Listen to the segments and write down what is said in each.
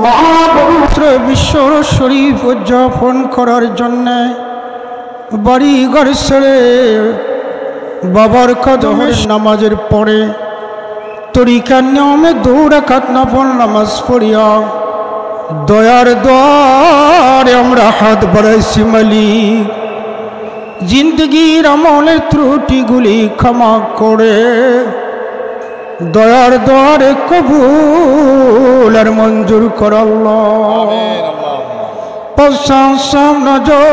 মহাপবিত্র বিশ্ব শরীফ উদযাপন করার জন্যে বাড়ি ঘর ছেড়ে বাবার কদমে নামাজের পরে তরিকার নিয়মে 2 রাকাত নফল নামাজ পড়িয়া দয়ার দ্বারে আমরা হাত বাড়াইছি মালিক। জিন্দগির আমলের ত্রুটিগুলি ক্ষমা করে দয়ার দ্বারে কবুল আর মঞ্জুর কর আল্লাহ। প্রশংসা নজর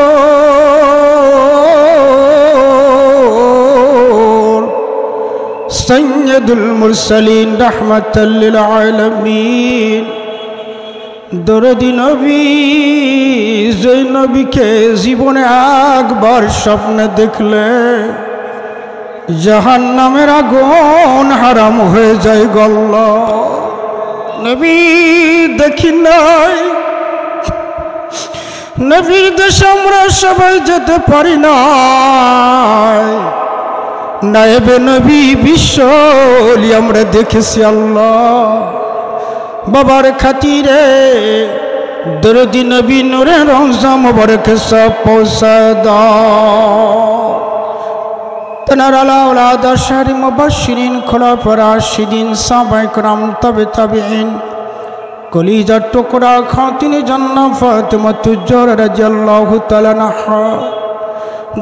সৈয়দুল মুরসালিন রাহমাতাল লিল আলামিন দরদি নবী, যে নবীকে জীবনে একবার স্বপ্নে দেখলে জাহান্নামের আগুন হারাম হয়ে যায় গল্ল। নবী দেখি নাই, নবীর দেশে আমরা সবাই যেতে পারি না, নায়েবে নবী বিশ্বলি আমরা দেখেছি আল্লাহ। বাবার খাতিরে দরদি নবী নূরে রওজা মুবারকে সব পৌঁছা দাও। তেনার আওলাদ আশারি মুবাশশিরিন খুলাফায়ে রাশিদিন সাহাবায়ে কেরাম তাবে তাবেঈন কলিজার টুকরা খাতুনে জান্নাত ফাতেমাতুজ জাহরা রাদিয়াল্লাহু তাআলা আনহা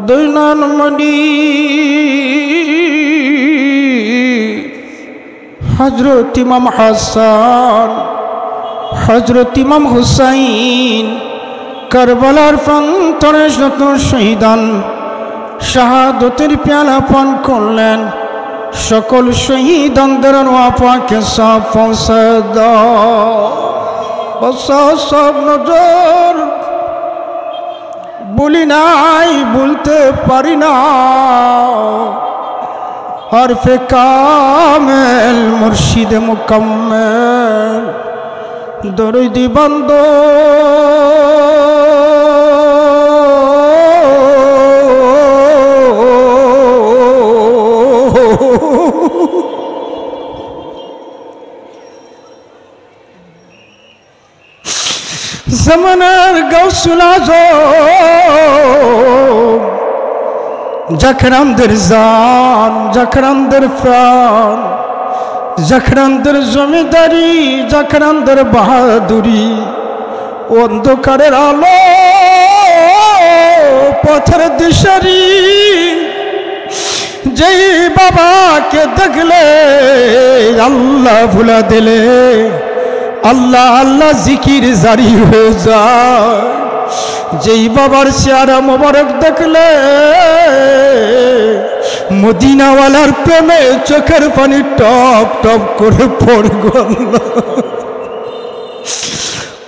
দৈনানমণি হযরত ইমাম হাসান, হযরত ইমাম হুসাইন কারবালার প্রান্তরে শত শহীদান শাহাদতের পেয়ালা পান করলেন। সকল শহীদানদের রওয়া পাকে সব পৌঁছে দাও। সব নজর বলি নাই, বলতে পারি না, হরফে কামেল মুর্শিদে মুকাম্মেল দরদি বান্দো জামানার গাউসুল আজম জাখরানদের জান, জাখরানদের প্রাণ, জাখরানদের জমিদারি, জাখরানদের বাহাদুরি, অন্ধকারের আলো পথের দিশারি, যেই বাবাকে দেখলে আল্লাহ ভুলা দিলে আল্লাহ আল্লাহ জিকির জারি হয়ে যায়। যেই বাবার চেহারা মোবারক দেখলে মদিনাওয়ালার প্রেমে চোখের পানি টপ টপ করে পড়ে গেল।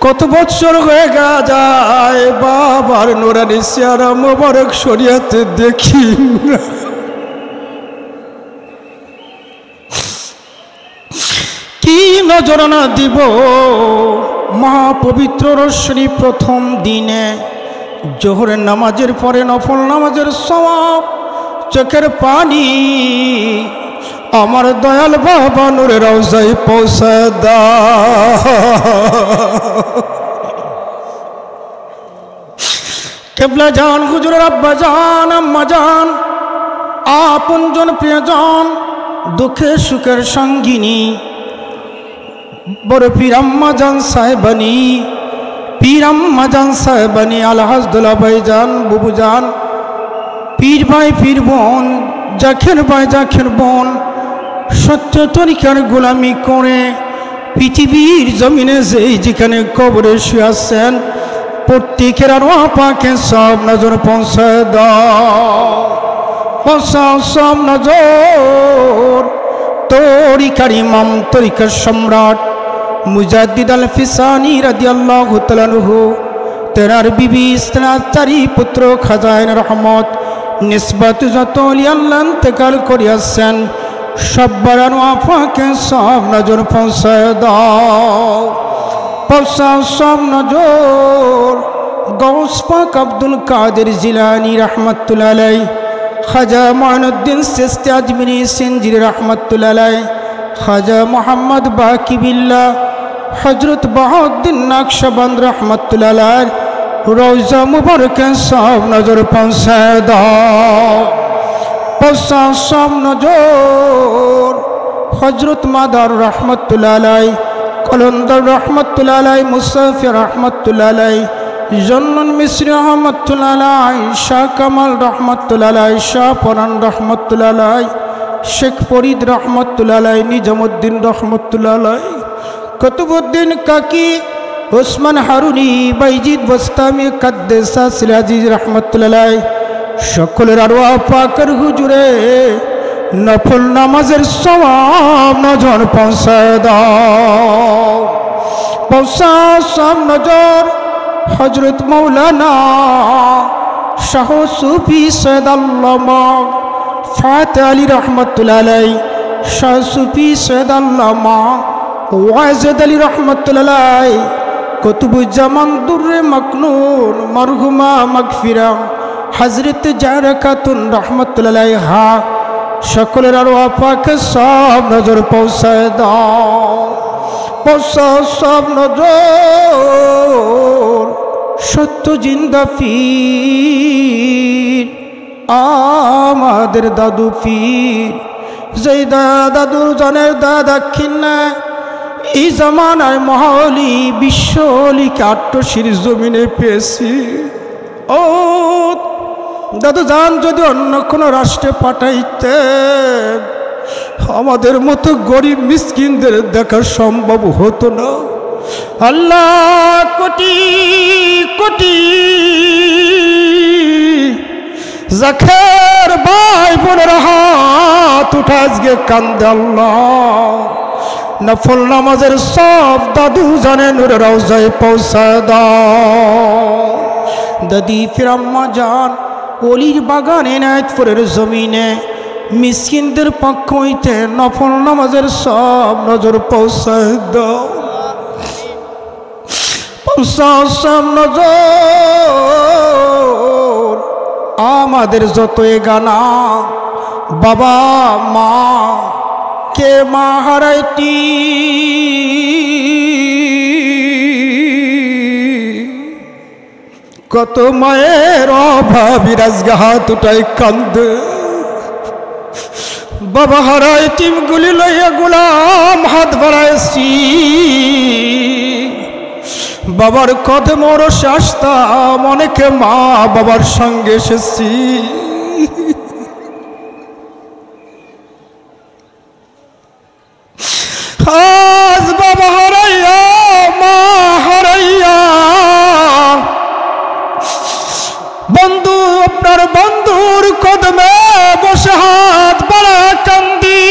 কত বছর হয়ে যায় বাবার নুরানি চেহারা মোবারক শরিয়াতে দেখি না। কি নজরানা দিব মহাপবিত্র রশ্মি প্রথম দিনে জোহরের নামাজের পরে নফল নামাজের সওয়াব, চোখের পানি আমার দয়াল বাবা নূরে রওজায় পৌঁছে দাও। কেবলা জান, হুজুরের আব্বা জান, আম্মা জান, আপনজন প্রিয়জন, দুঃখে সুখের সঙ্গিনী বড় পীর আম্মা জান সাহেবানি, পীর আম্মা জান সাহেবানি, আলহাজ দুলা ভাই জান, বুবু জান, পীর ভাই পীর বোন, জাখের ভাই জাখের বোন, সত্য তরিকার গোলামি করে পৃথিবীর জমিনে যেখানে কবরে শুয়ে আছেন প্রত্যেকের আরওয়াহ পাকে সব নজর পৌঁছে দাও। সব নজর তরিকার ইমাম, তরিকার সম্রাট মুজাদ্দিদ আল ফিসানি রাদিয়াল্লাহু তাআলা আনহু, তেনার বিবি তেনার 4 পুত্র খাজাইন রহমত নিসবত যত ওলি আল্লাহ ইন্তেকাল করিয়াছেন সব্বার আরওয়াহ পাকে সব নজর পৌঁছে দাও। সব নজর গৌস পাক আব্দুল কাদের জিলানী রহমাতুল্লাহ আলাইহি, খাজা মুঈনুদ্দিন চিশতি আজমিরি সিনজিরি রহমাতুল্লাহ আলাইহি, খাজা মোহাম্মদ বাকি বিল্লাহ হজরত বাহাউদ্দিন নকশবন্দ রহমতুল্লাহ আলাইহি রওজা মুবারকে সব নজর পৌঁছায় দাও, পৌঁছা সব নজর। হজরত মাদার রহমতুল্লাহ আলাইহি, কলন্দর রহমতুল্লাহ আলাইহি, মুসাফির রহমতুল্লাহ আলাইহি, জন্নুন মিসরি রহমতুল্লাহ আলাইহি, শাহ কামাল রহমতুল্লাহ আলাইহি, শাহ পরান রহমতুল্লাহ আলাইহি, শেখ ফরিদ রহমতুল্লাহ আলাইহি, নিজামুদ্দিন রহমতুল্লাহ আলাইহি, কুতুবউদ্দিন কাকি, ওসমান হারুনি, বাইজিদ বস্তামি, কাদ্দেসা সিরাজি রহমতুল্লাহ আলাইহি, সকলের আরওয়াহ পাকের হুজুরে নফল নামাজের সওয়াব নজর পৌঁছায় দাও, পৌঁছা সব নজর। হজরত মৌলানা শাহ সুফি সৈয়দ আল্লামা ফাতে আলী রহমতুল্লাহ আলাইহি, শাহ সুফি সৈয়দ আল্লামা ওয়াজেদ আলী রহমতুল্লাহ আলাইহি, কুতুবুজ্জামান দুর্রে মাকনুন মরহুমা মাগফিরা হযরত জাহরা খাতুন রহমতুল্লাহ আলাইহা, সকলের আরওয়াহ পাকে সব নজর পৌঁছায় দাও, পৌঁছা সব নজর। সত্য জিন্দা পীর আমাদের দাদু পীর, যেই দাদুর জনের দাক্ষিণা এই জামানায় মহালি বিশ্বলিকে আট্টশির জমিনে পেয়েছি। ও দাদু যান, যদি অন্য কোনো রাষ্ট্রে পাঠাইতেন আমাদের মতো গরিব মিসকিনদের দেখা সম্ভব হতো না। আল্লাহ কোটি কোটি জাখের ভাই বোনের হাত উঠা আজকে কান্দে আল্লাহ, নফল নামাজের সব দাদু জানে নূরের রওজায় পৌঁছায় দাও। দাদি ফির আম্মা জান অলির বাগান এনায়েতপুরের জমিনে মিসকিনদের পক্ষ হইতে নফল নামাজের সব নজর পৌঁছায় দাও, পৌঁছা সব নজর। আমাদের যত গানা বাবা মা কে মা হারাইটি, কত মায়ের অভাবী আজকে হাত উঠাই কান্দে। বাবা হারাই টিমগুলি লইয়া গোলাম হাত বাড়াইছি, বাবার কদমে রসে আসতাম, অনেকে মা বাবার সঙ্গে এসেছি। আজ বাবা হারাইয়া মা হারাইয়া বন্ধু আপনার বন্ধুর কদমে বসে হাত বাড়া কান্দি।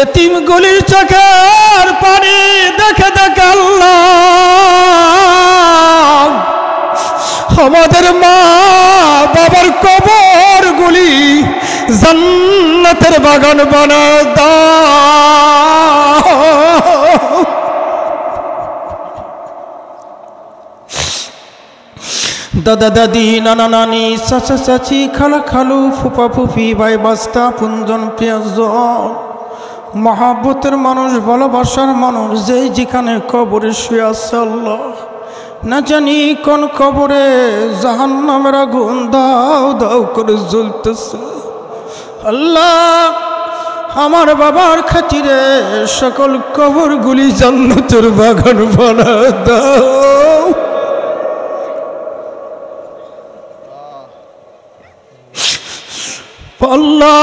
এতিম গুলির চোখের পানি দেখে দেখে আল্লাহ আমাদের মা বাবার কবর গুলি জান্নাতের বাগান বানায় দাও। দাদা দাদি নানা নানি চাচা চাচি খালা খালু ফুপা ফুফি ভাই বাস্তা পুঞ্জন প্রিয়জন মহাব্বতের মানুষ ভালোবাসার মানুষ যেই যেখানে কবরে শুয়ে আছে আল্লাহ না জানি কোন কবরে জাহান্নামের আগুন দাও দাও করে জ্বলতেছে। আল্লাহ আমার বাবার খাতিরে সকল কবরগুলি জান্নাতের বাগান বানায় দাও। আল্লাহ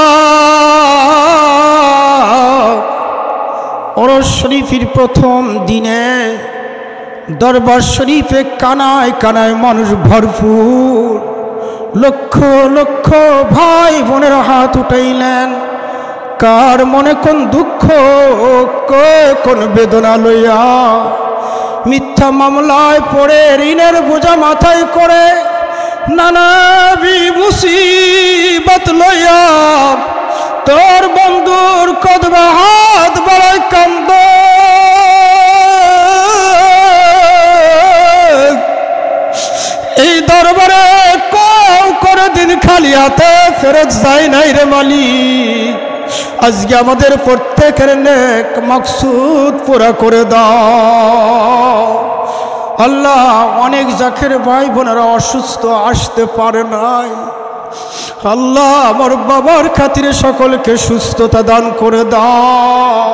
ওরস শরীফের প্রথম দিনে দরবার শরীফে কানায় কানায় মানুষ ভরপুর, লক্ষ লক্ষ ভাই বোনের হাত উঠাইলেন। কার মনে কোন দুঃখ কোন বেদনা লইয়া মিথ্যা মামলায় পড়ে ঋণের বোঝা মাথায় করে নানাবি মুসিবত লইয়া তোর বন্ধুর কদমে হাত বাড়ায় কান্দ। এই দরবারে দিন খালি হাতে ফেরত যায় নাই রে মালিক। আজকে আমাদের প্রত্যেকের নেক মাকসুদ পুরা করে দাও আল্লাহ। অনেক জাকের ভাই বোনেরা অসুস্থ, আসতে পারে নাই আল্লাহ। আমার বাবার খাতিরে সকলকে সুস্থতা দান করে দাও।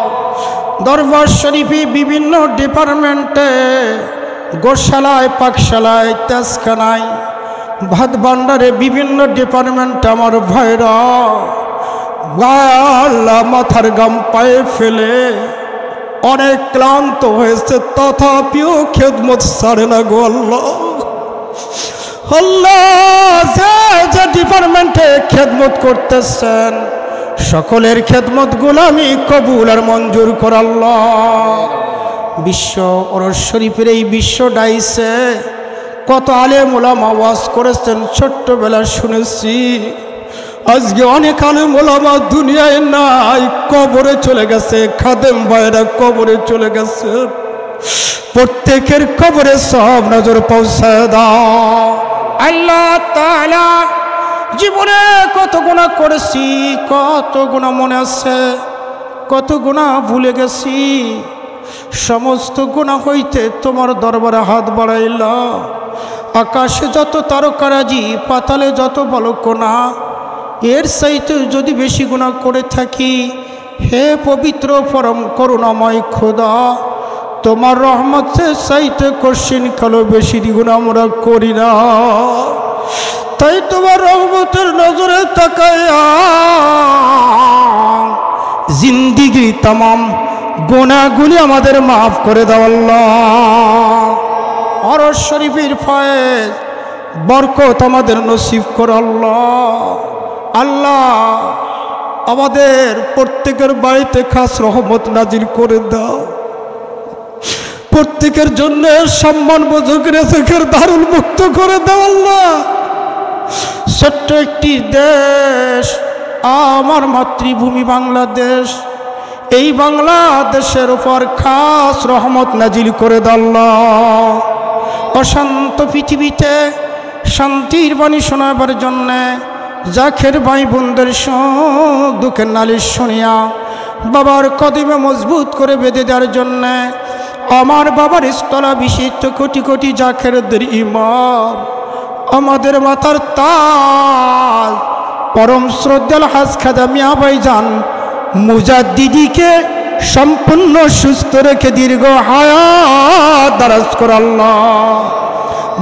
দরবার শরীফে বিভিন্ন ডিপার্টমেন্টে, গোশালায়, পাকশালায়, তেজখানায়, ভাত ভান্ডারে, বিভিন্ন ডিপার্টমেন্টে আমার ভাইরা আল্লাহ মাথার গাম পায়ে ফেলে অনেক ক্লান্ত হয়েছে, তথাপিও খেদমত ছাড়ে না গো আল্লাহ। আল্লাহ যে ডিপার্টমেন্টে খেদমত করতেছেন সকলের খেদমত গুলামি কবুল আর মঞ্জুর কর আল্লাহ। বিশ্ব ওরস শরীফের এই বিশ্ব ডাইছে কত আলেম ওলামা ওয়াজ করেছেন, ছোট্টবেলা শুনেছি। আজকে অনেক আলেম ওলামা দুনিয়ায় নাই, কবরে চলে গেছে, খাদেম ভাইরা কবরে চলে গেছে। প্রত্যেকের কবরে সব নজর পৌঁছায় দাও আল্লাহ তাআলা। জীবনে কত গুনাহ করেছি, কত গুনাহ মনে আছে, কত গুনাহ ভুলে গেছি। সমস্ত গুনাহ হইতে তোমার দরবারে হাত বাড়াইলাম। আকাশে যত তারকারাজি, পাতালে যত বালকণা, এর চাইতে যদি বেশি গুনাহ করে থাকি, হে পবিত্র পরম করুণাময় খোদা, তোমার রহমতের চাইতে কশিন কালো বেশি গুনাহ আমরা করি না। তাই তোমার রহমতের নজরে তাকায়া জিন্দিগি तमाम গুনাহগুলি আমাদের মাফ করে দাও আল্লাহ। ওরস শরীফের ফয়েজ বরকত আমাদের নসিব কর আল্লাহ। আল্লাহ আমাদের প্রত্যেকের বাড়িতে খাস রহমত নাজিল করে দাও। প্রত্যেকের জন্য সম্মানবোধক রিজিকের দারুল মুক্ত করে দাও আল্লাহ। ছোট্ট একটি দেশ আমার মাতৃভূমি বাংলাদেশ, এই বাংলাদেশের উপর খাস রহমত নাজিল করে দাও আল্লাহ। অশান্ত পৃথিবীতে শান্তির বাণী শোনাবার জন্যে জাখের ভাই বোনদের দুঃখের নালিশ শুনিয়া বাবার কদমে মজবুত করে বেঁধে দেওয়ার জন্যে আমার বাবার স্থলাভিষিক্ত কোটি কোটি জাখেরদের ইমাম, আমাদের মাথার তাজ পরম শ্রদ্ধাল হাজ খাজা মিয়া ভাইজান মুজাদ্দিদিকে সম্পূর্ণ সুস্থ রেখে দীর্ঘ হায়াত দারাজ কর আল্লাহ।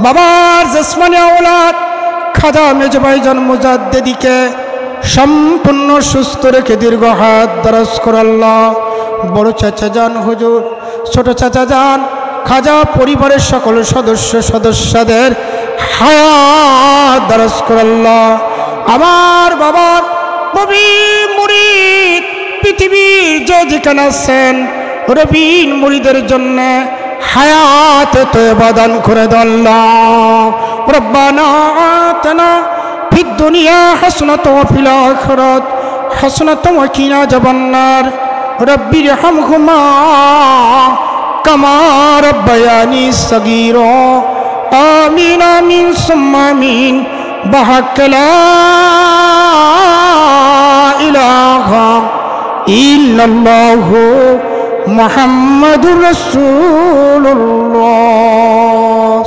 বাবার জসমানে আওলাদ খাজা মেজ ভাইজান মুজাদ্দিদিকে সম্পূর্ণ সুস্থ রেখে দীর্ঘ হায়াত দারাজ কর আল্লাহ। বড় চাচা যান হুজুর, ছোট চাচা যান খাজা পরিবারের সকল সদস্যদের হায়াত দারাজ কর আল্লাহ। আমার বাবার নবীন মুরিদ পৃথিবীর যে যেখানে আছেন রবিন মুরিদের জন্য হায়াত তয়বা দান করে দাও আল্লাহ। রব্বানা আতিনা ফিদ দুনিয়া হাসানাতাও ওয়া ফিল আখিরাতি হাসানাতাও ওয়া কিনা আযাবান্নার। রব্বিরহামহুমা কামা রাব্বায়ানি সগীরা। আমিন আমিন সুম্মা আমিন। بحق لا إله إلا الله محمد رسول الله।